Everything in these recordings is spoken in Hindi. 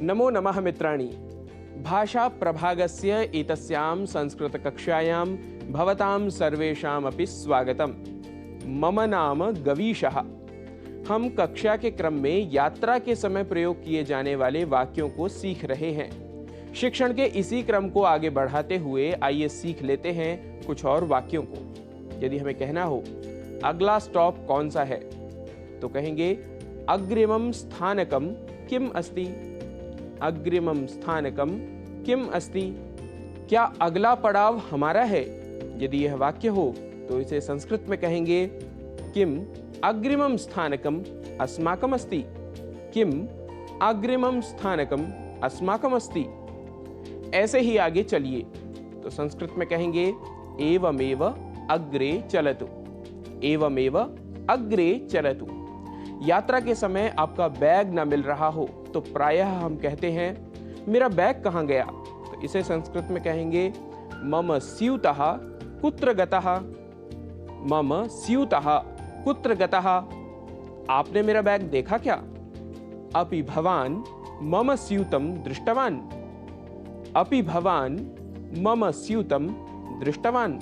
नमो नमः मित्राणि। भाषा प्रभागस्य एतस्यां संस्कृतकक्षायां भवतां सर्वेषामपि स्वागतम्। मम नाम गवीशः। हम कक्षा के क्रम में यात्रा के समय प्रयोग किए जाने वाले वाक्यों को सीख रहे हैं। शिक्षण के इसी क्रम को आगे बढ़ाते हुए आइए सीख लेते हैं कुछ और वाक्यों को। यदि हमें कहना हो अगला स्टॉप कौन सा है, तो कहेंगे अग्रिमं स्थानकं किम अस्ति। अग्रिमं स्थानकं किम अस्ति। क्या अगला पड़ाव हमारा है? यदि यह वाक्य हो तो इसे संस्कृत में कहेंगे किम अग्रिमं स्थानकम अस्माकम अस्ति। किम अग्रिमं स्थानकम अस्माकम अस्ति। ऐसे ही आगे चलिए तो संस्कृत में कहेंगे एवमेव अग्रे चलतु। एवमेव अग्रे चलतु। यात्रा के समय आपका बैग न मिल रहा हो तो प्रायः हम कहते हैं मेरा बैग कहाँ गया, तो इसे संस्कृत में कहेंगे मम स्यूतः कुत्र गतः। मम स्यूतः कुत्र गतः। आपने मेरा बैग देखा क्या? अपि भवान मम स्यूतं दृष्टवान। अपि भवान मम स्यूतं दृष्टवान।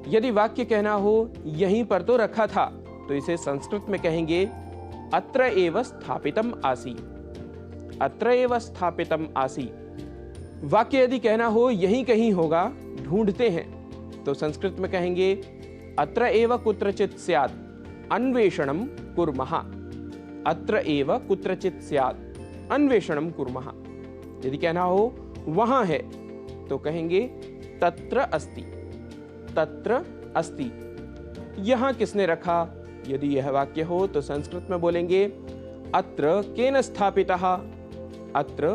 यदि वाक्य कहना हो यहीं पर तो रखा था, तो इसे संस्कृत में कहेंगे अत्र एव स्थापितम आसीत्। अत्र एव स्थापितम आसीत्। वाक्य यदि कहना हो यहीं कहीं होगा, ढूंढते हैं, तो संस्कृत में कहेंगे अत्र एव कुत्रचित् स्यात् अन्वेषणं कुर्मः। अत्र एव कुत्रचित् स्यात् अन्वेषणं कुर्मः। यदि कहना हो वहां है, तो कहेंगे तत्र अस्ति। तत्र अस्ति। यहां किसने रखा? यदि यह वाक्य हो तो संस्कृत में बोलेंगे अत्र केन स्थापितः। अत्र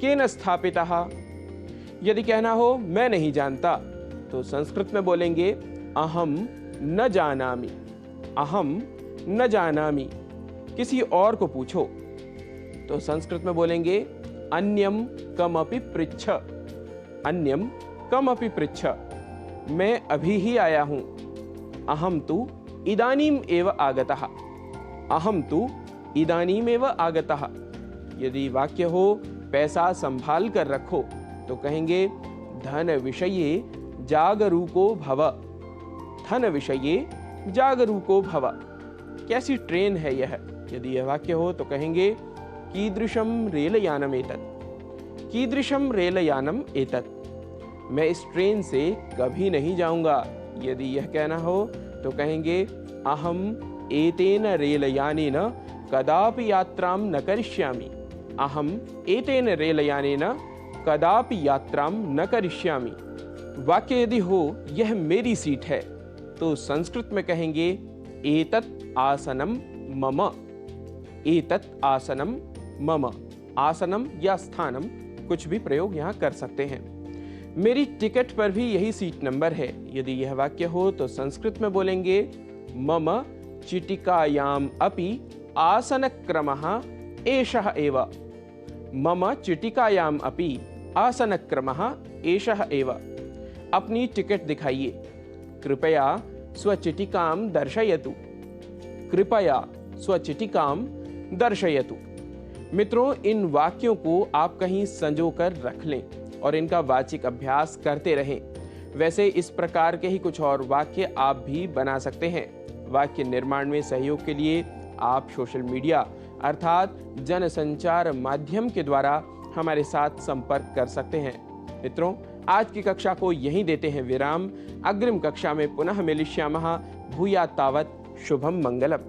केन स्थापितः। यदि कहना हो मैं नहीं जानता, तो संस्कृत में बोलेंगे अहम न जानामि। अहम न जानामि। किसी और को पूछो, तो संस्कृत में बोलेंगे अन्यम कमपि पृच्छ। अन्यम कमपि पृच्छ। मैं अभी ही आया हूं। अहम तु इदानीम एव आगतः। अहम तु इदानीम एव आगतः। यदि वाक्य हो पैसा संभाल कर रखो, तो कहेंगे धन विषये जागरूको भव। धन विषये जागरूको भव। कैसी ट्रेन है यह? यदि यह वाक्य हो तो कहेंगे कीदृशं रेलयानम एतत्। कीदृशं रेलयानम एतत्। मैं इस ट्रेन से कभी नहीं जाऊंगा। यदि यह कहना हो तो कहेंगे अहम एतेन रेलयानेन कदापि यात्रां न करिष्यामि। अहम एतेन रेलयानेन कदापि यात्रां न करिष्यामि। वाक्य यदि हो यह मेरी सीट है, तो संस्कृत में कहेंगे एतत् आसनम मम। एतत् आसनम मम। आसनम या स्थानम कुछ भी प्रयोग यहाँ कर सकते हैं। मेरी टिकट पर भी यही सीट नंबर है। यदि यह वाक्य हो तो संस्कृत में बोलेंगे मम चिटिकायाम अपि आसनक्रमः एषः एव। मम चिटिकायाम अपि आसनक्रमः एषः एव। अपनी टिकट दिखाइए। कृपया स्वचिटिकां दर्शयतु। कृपया स्वचिटिकां दर्शयतु। मित्रों, इन वाक्यों को आप कहीं संजो कर रख लें और इनका वाचिक अभ्यास करते रहें। वैसे इस प्रकार के ही कुछ और वाक्य आप भी बना सकते हैं। वाक्य निर्माण में सहयोग के लिए आप सोशल मीडिया अर्थात जनसंचार माध्यम के द्वारा हमारे साथ संपर्क कर सकते हैं। मित्रों, आज की कक्षा को यहीं देते हैं विराम। अग्रिम कक्षा में पुनः मिलिष्यामः। भूयात् तावत् शुभम मंगलम।